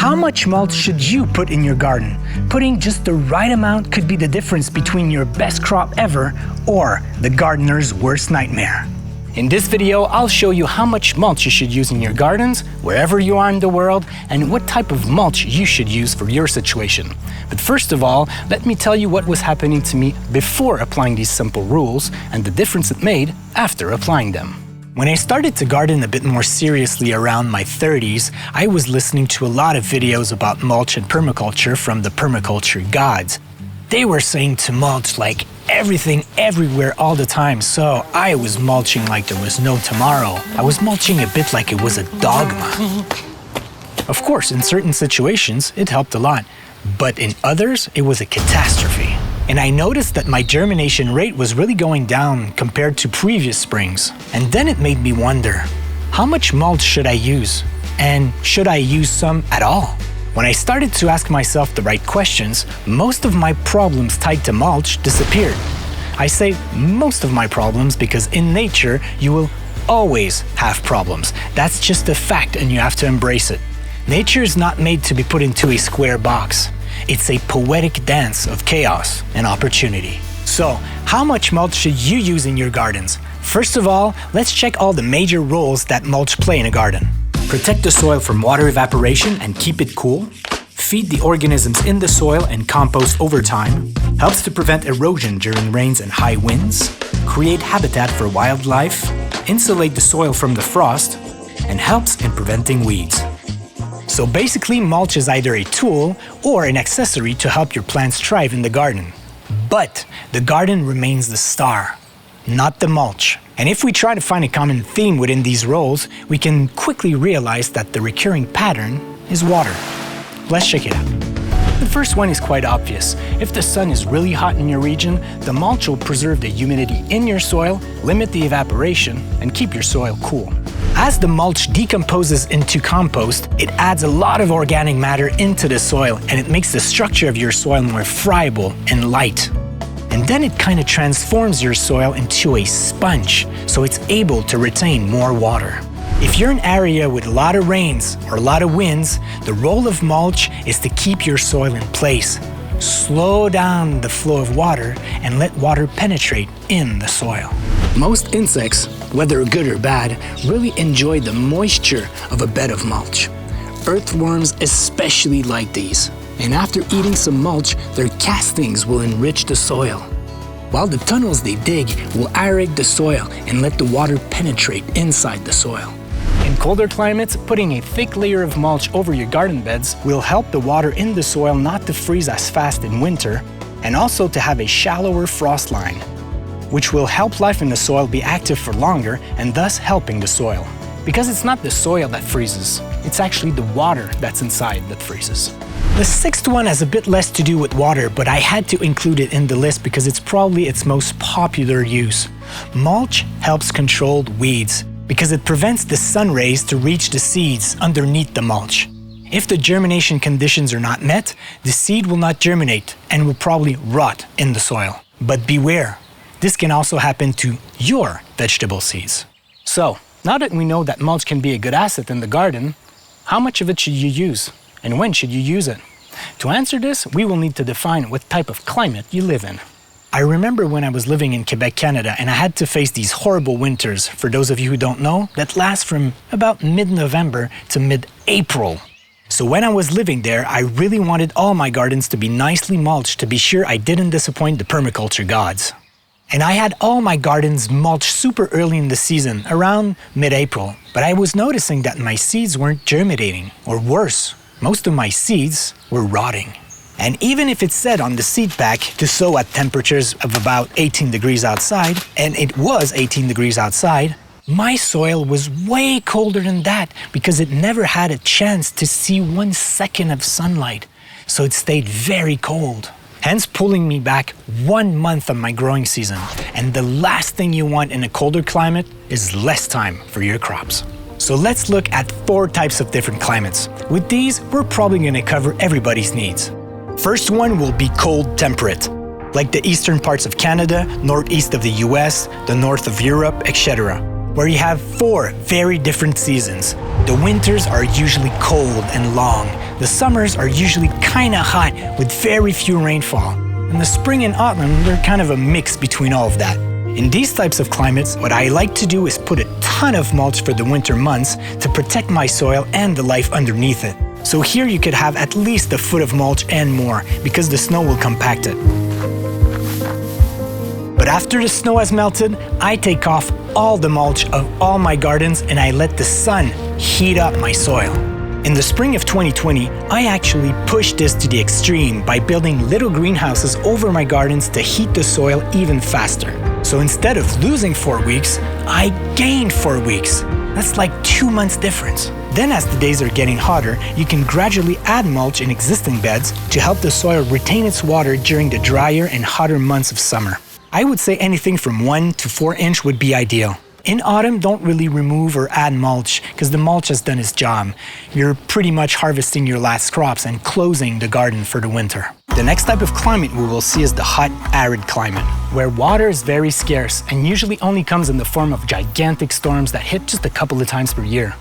How much mulch should you put in your garden? Putting just the right amount could be the difference between your best crop ever or the gardener's worst nightmare. In this video, I'll show you how much mulch you should use in your gardens, wherever you are in the world, and what type of mulch you should use for your situation. But first of all, let me tell you what was happening to me before applying these simple rules and the difference it made after applying them. When I started to garden a bit more seriously around my 30s, I was listening to a lot of videos about mulch and permaculture from the permaculture gods. They were saying to mulch like everything everywhere all the time, so I was mulching like there was no tomorrow. I was mulching a bit like it was a dogma. Of course, in certain situations, it helped a lot, but in others, it was a catastrophe. And I noticed that my germination rate was really going down compared to previous springs. And then it made me wonder, how much mulch should I use? And should I use some at all? When I started to ask myself the right questions, most of my problems tied to mulch disappeared. I say most of my problems because in nature, you will always have problems. That's just a fact and you have to embrace it. Nature is not made to be put into a square box. It's a poetic dance of chaos and opportunity. So, how much mulch should you use in your gardens? First of all, let's check all the major roles that mulch play in a garden. Protect the soil from water evaporation and keep it cool. Feed the organisms in the soil and compost over time. Helps to prevent erosion during rains and high winds. Create habitat for wildlife. Insulate the soil from the frost. And helps in preventing weeds. So basically, mulch is either a tool or an accessory to help your plants thrive in the garden. But the garden remains the star, not the mulch. And if we try to find a common theme within these roles, we can quickly realize that the recurring pattern is water. Let's check it out. The first one is quite obvious. If the sun is really hot in your region, the mulch will preserve the humidity in your soil, limit the evaporation, and keep your soil cool. As the mulch decomposes into compost, it adds a lot of organic matter into the soil and it makes the structure of your soil more friable and light. And then it kind of transforms your soil into a sponge, so it's able to retain more water. If you're in an area with a lot of rains or a lot of winds, the role of mulch is to keep your soil in place. Slow down the flow of water and let water penetrate in the soil. Most insects, whether good or bad, really enjoy the moisture of a bed of mulch. Earthworms especially like these, and after eating some mulch, their castings will enrich the soil, while the tunnels they dig will aerate the soil and let the water penetrate inside the soil. In colder climates, putting a thick layer of mulch over your garden beds will help the water in the soil not to freeze as fast in winter, and also to have a shallower frost line, which will help life in the soil be active for longer and thus helping the soil. Because it's not the soil that freezes, it's actually the water that's inside that freezes. The sixth one has a bit less to do with water, but I had to include it in the list because it's probably its most popular use. Mulch helps control weeds because it prevents the sun rays to reach the seeds underneath the mulch. If the germination conditions are not met, the seed will not germinate and will probably rot in the soil. But beware, this can also happen to your vegetable seeds. So, now that we know that mulch can be a good asset in the garden, how much of it should you use? And when should you use it? To answer this, we will need to define what type of climate you live in. I remember when I was living in Quebec, Canada, and I had to face these horrible winters, for those of you who don't know, that last from about mid-November to mid-April. So when I was living there, I really wanted all my gardens to be nicely mulched to be sure I didn't disappoint the permaculture gods. And I had all my gardens mulched super early in the season, around mid-April, but I was noticing that my seeds weren't germinating, or worse, most of my seeds were rotting. And even if it said on the seed pack to sow at temperatures of about 18 degrees outside, and it was 18 degrees outside, my soil was way colder than that because it never had a chance to see 1 second of sunlight, so it stayed very cold. Hence pulling me back 1 month of my growing season. And the last thing you want in a colder climate is less time for your crops. So let's look at 4 types of different climates. With these, we're probably going to cover everybody's needs. First one will be cold temperate, like the eastern parts of Canada, northeast of the US, the north of Europe, etc., where you have 4 very different seasons. The winters are usually cold and long, The summers are usually kinda hot with very few rainfall. And the spring and autumn, they're kind of a mix between all of that. In these types of climates, what I like to do is put a ton of mulch for the winter months to protect my soil and the life underneath it. So here you could have at least a foot of mulch and more because the snow will compact it. But after the snow has melted, I take off all the mulch of all my gardens and I let the sun heat up my soil. In the spring of 2020, I actually pushed this to the extreme by building little greenhouses over my gardens to heat the soil even faster. So instead of losing 4 weeks, I gained 4 weeks. That's like 2 months difference. Then as the days are getting hotter, you can gradually add mulch in existing beds to help the soil retain its water during the drier and hotter months of summer. I would say anything from 1 to 4 inch would be ideal. In autumn, don't really remove or add mulch because the mulch has done its job. You're pretty much harvesting your last crops and closing the garden for the winter. The next type of climate we will see is the hot, arid climate, where water is very scarce and usually only comes in the form of gigantic storms that hit just a couple of times per year.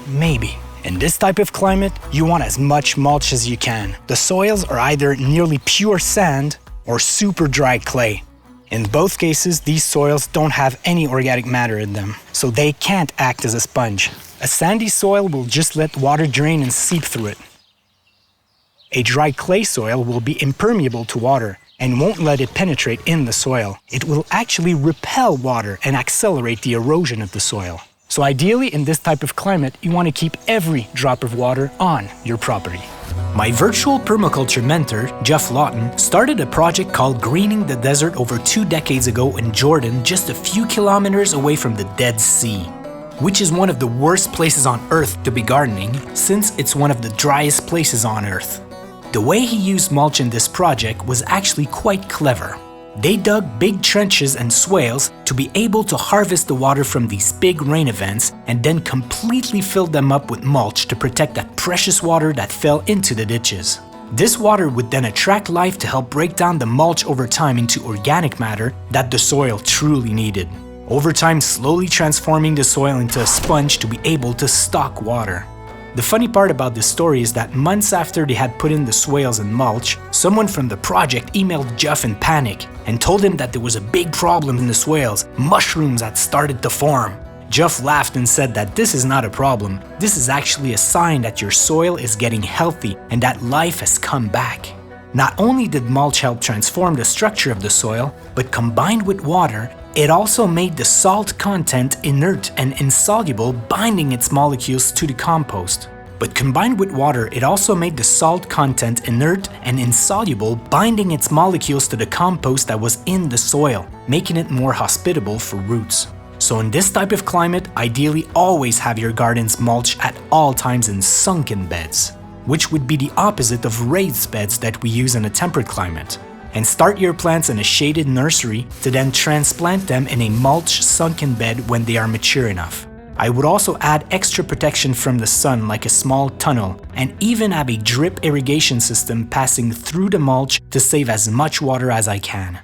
Maybe. In this type of climate, you want as much mulch as you can. The soils are either nearly pure sand or super dry clay. In both cases, these soils don't have any organic matter in them, so they can't act as a sponge. A sandy soil will just let water drain and seep through it. A dry clay soil will be impermeable to water and won't let it penetrate in the soil. It will actually repel water and accelerate the erosion of the soil. So ideally, in this type of climate, you want to keep every drop of water on your property. My virtual permaculture mentor, Jeff Lawton, started a project called Greening the Desert over 2 decades ago in Jordan, just a few kilometers away from the Dead Sea, which is one of the worst places on Earth to be gardening, since it's one of the driest places on Earth. The way he used mulch in this project was actually quite clever. They dug big trenches and swales to be able to harvest the water from these big rain events and then completely filled them up with mulch to protect that precious water that fell into the ditches. This water would then attract life to help break down the mulch over time into organic matter that the soil truly needed. Over time, slowly transforming the soil into a sponge to be able to stock water. The funny part about this story is that months after they had put in the swales and mulch, someone from the project emailed Jeff in panic and told him that there was a big problem in the swales. Mushrooms had started to form. Jeff laughed and said that this is not a problem. This is actually a sign that your soil is getting healthy and that life has come back. Not only did mulch help transform the structure of the soil, but combined with water, it also made the salt content inert and insoluble, binding its molecules to the compost. But combined with water, it also made the salt content inert and insoluble, binding its molecules to the compost that was in the soil, making it more hospitable for roots. So in this type of climate, ideally always have your gardens mulch at all times in sunken beds, which would be the opposite of raised beds that we use in a temperate climate. And start your plants in a shaded nursery to then transplant them in a mulch sunken bed when they are mature enough. I would also add extra protection from the sun like a small tunnel and even have a drip irrigation system passing through the mulch to save as much water as I can.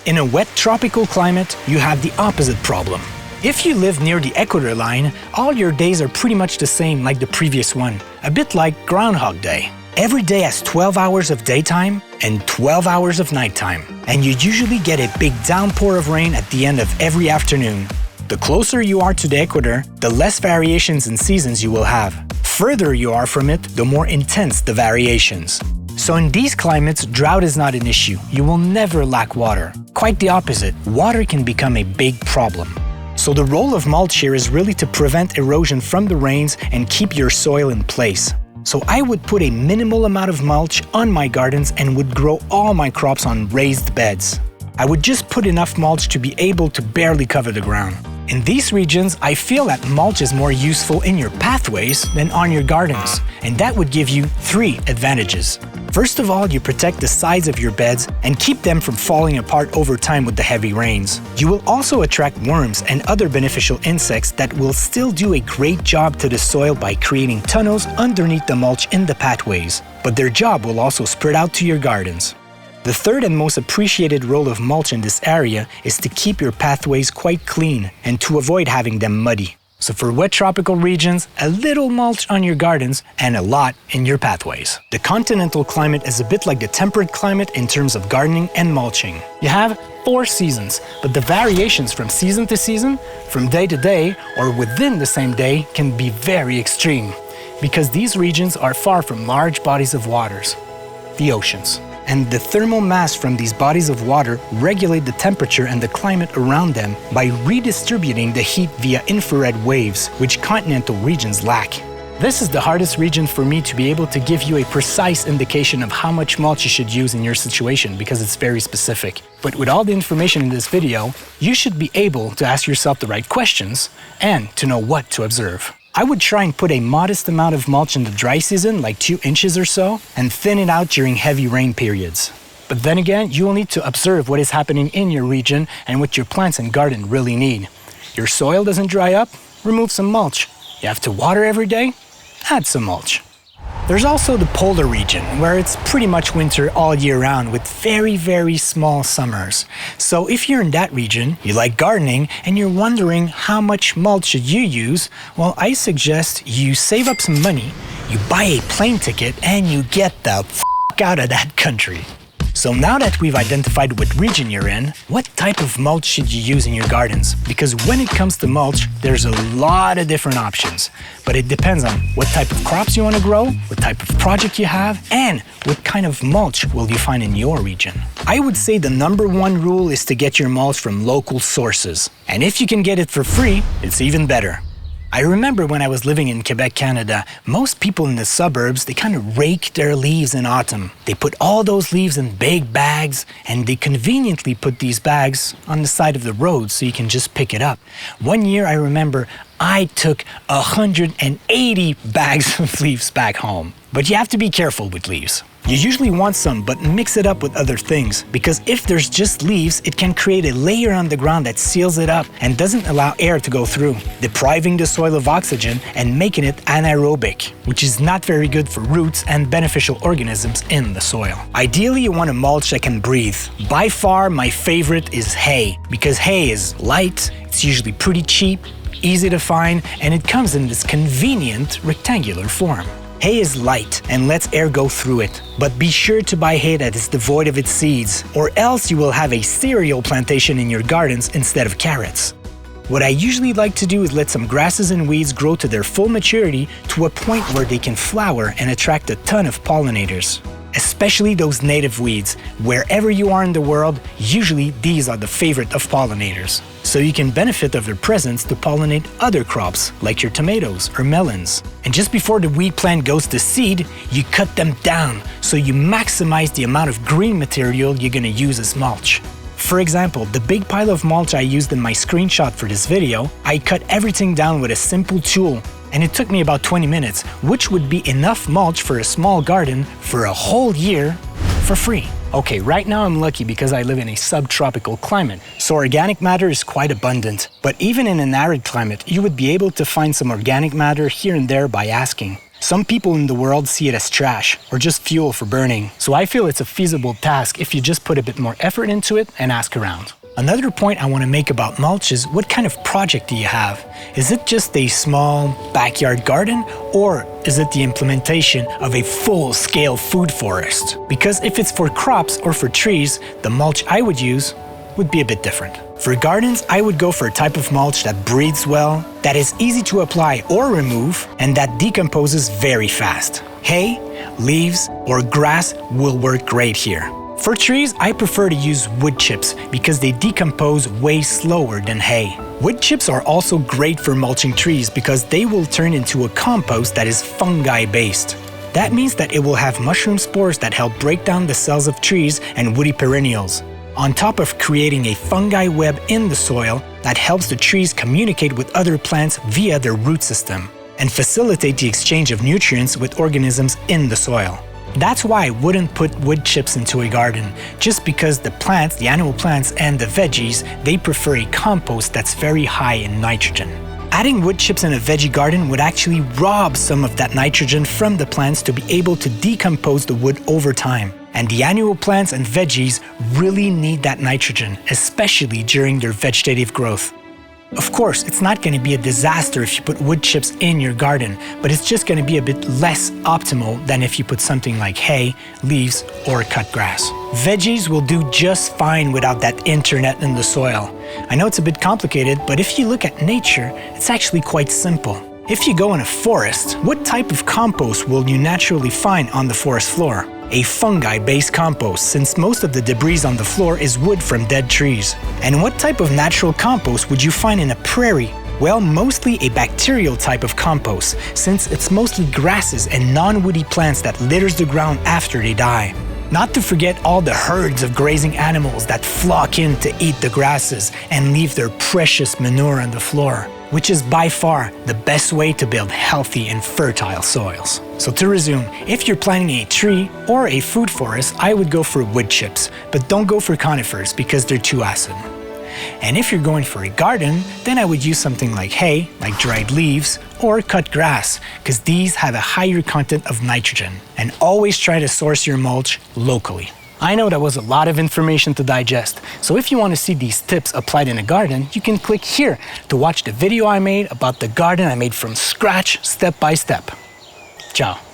In a wet tropical climate, you have the opposite problem. If you live near the equator line, all your days are pretty much the same like the previous one, a bit like Groundhog Day. Every day has 12 hours of daytime and 12 hours of nighttime, and you usually get a big downpour of rain at the end of every afternoon. The closer you are to the equator, the less variations in seasons you will have. Further you are from it, the more intense the variations. So in these climates, drought is not an issue. You will never lack water. Quite the opposite, water can become a big problem. So the role of mulch here is really to prevent erosion from the rains and keep your soil in place. So I would put a minimal amount of mulch on my gardens and would grow all my crops on raised beds. I would just put enough mulch to be able to barely cover the ground. In these regions, I feel that mulch is more useful in your pathways than on your gardens, and that would give you 3 advantages. First of all, you protect the sides of your beds and keep them from falling apart over time with the heavy rains. You will also attract worms and other beneficial insects that will still do a great job to the soil by creating tunnels underneath the mulch in the pathways, but their job will also spread out to your gardens. The third and most appreciated role of mulch in this area is to keep your pathways quite clean and to avoid having them muddy. So for wet tropical regions, a little mulch on your gardens and a lot in your pathways. The continental climate is a bit like the temperate climate in terms of gardening and mulching. You have 4 seasons, but the variations from season to season, from day to day, or within the same day can be very extreme, because these regions are far from large bodies of waters, the oceans. And the thermal mass from these bodies of water regulate the temperature and the climate around them by redistributing the heat via infrared waves, which continental regions lack. This is the hardest region for me to be able to give you a precise indication of how much mulch you should use in your situation because it's very specific. But with all the information in this video, you should be able to ask yourself the right questions and to know what to observe. I would try and put a modest amount of mulch in the dry season, like 2 inches or so, and thin it out during heavy rain periods. But then again, you will need to observe what is happening in your region and what your plants and garden really need. Your soil doesn't dry up? Remove some mulch. You have to water every day? Add some mulch. There's also the polar region, where it's pretty much winter all year round with very, very small summers. So if you're in that region, you like gardening, and you're wondering how much mulch should you use, well, I suggest you save up some money, you buy a plane ticket, and you get the f*** out of that country. So now that we've identified what region you're in, what type of mulch should you use in your gardens? Because when it comes to mulch, there's a lot of different options. But it depends on what type of crops you want to grow, what type of project you have, and what kind of mulch will you find in your region. I would say the #1 rule is to get your mulch from local sources. And if you can get it for free, it's even better. I remember when I was living in Quebec, Canada, most people in the suburbs, they kind of rake their leaves in autumn. They put all those leaves in big bags, and they conveniently put these bags on the side of the road so you can just pick it up. One year I remember I took 180 bags of leaves back home. But you have to be careful with leaves. You usually want some, but mix it up with other things, because if there's just leaves, it can create a layer on the ground that seals it up and doesn't allow air to go through, depriving the soil of oxygen and making it anaerobic, which is not very good for roots and beneficial organisms in the soil. Ideally, you want a mulch that can breathe. By far, my favorite is hay, because hay is light, it's usually pretty cheap, easy to find, and it comes in this convenient rectangular form. Hay is light and lets air go through it, but be sure to buy hay that is devoid of its seeds, or else you will have a cereal plantation in your gardens instead of carrots. What I usually like to do is let some grasses and weeds grow to their full maturity to a point where they can flower and attract a ton of pollinators. Especially those native weeds. Wherever you are in the world, usually these are the favorite of pollinators. So you can benefit of their presence to pollinate other crops, like your tomatoes or melons. And just before the weed plant goes to seed, you cut them down, so you maximize the amount of green material you're gonna use as mulch. For example, the big pile of mulch I used in my screenshot for this video, I cut everything down with a simple tool. And it took me about 20 minutes, which would be enough mulch for a small garden for a whole year for free. Okay, right now I'm lucky because I live in a subtropical climate, so organic matter is quite abundant. But even in an arid climate, you would be able to find some organic matter here and there by asking. Some people in the world see it as trash or just fuel for burning, so I feel it's a feasible task if you just put a bit more effort into it and ask around. Another point I want to make about mulch is what kind of project do you have? Is it just a small backyard garden, or is it the implementation of a full-scale food forest? Because if it's for crops or for trees, the mulch I would use would be a bit different. For gardens, I would go for a type of mulch that breathes well, that is easy to apply or remove, and that decomposes very fast. Hay, leaves, or grass will work great here. For trees, I prefer to use wood chips because they decompose way slower than hay. Wood chips are also great for mulching trees because they will turn into a compost that is fungi-based. That means that it will have mushroom spores that help break down the cells of trees and woody perennials, on top of creating a fungi web in the soil that helps the trees communicate with other plants via their root system and facilitate the exchange of nutrients with organisms in the soil. That's why I wouldn't put wood chips into a garden, just because the plants, the animal plants and the veggies, they prefer a compost that's very high in nitrogen. Adding wood chips in a veggie garden would actually rob some of that nitrogen from the plants to be able to decompose the wood over time. And the annual plants and veggies really need that nitrogen, especially during their vegetative growth. Of course, it's not going to be a disaster if you put wood chips in your garden, but it's just going to be a bit less optimal than if you put something like hay, leaves, or cut grass. Veggies will do just fine without that internet in the soil. I know it's a bit complicated, but if you look at nature, it's actually quite simple. If you go in a forest, what type of compost will you naturally find on the forest floor? A fungi-based compost, since most of the debris on the floor is wood from dead trees. And what type of natural compost would you find in a prairie? Well, mostly a bacterial type of compost, since it's mostly grasses and non-woody plants that litters the ground after they die. Not to forget all the herds of grazing animals that flock in to eat the grasses and leave their precious manure on the floor, which is by far the best way to build healthy and fertile soils. So to resume, if you're planting a tree or a food forest, I would go for wood chips, but don't go for conifers because they're too acid. And if you're going for a garden, then I would use something like hay, like dried leaves, or cut grass, because these have a higher content of nitrogen. And always try to source your mulch locally. I know that was a lot of information to digest, so if you want to see these tips applied in a garden, you can click here to watch the video I made about the garden I made from scratch, step by step. Ciao.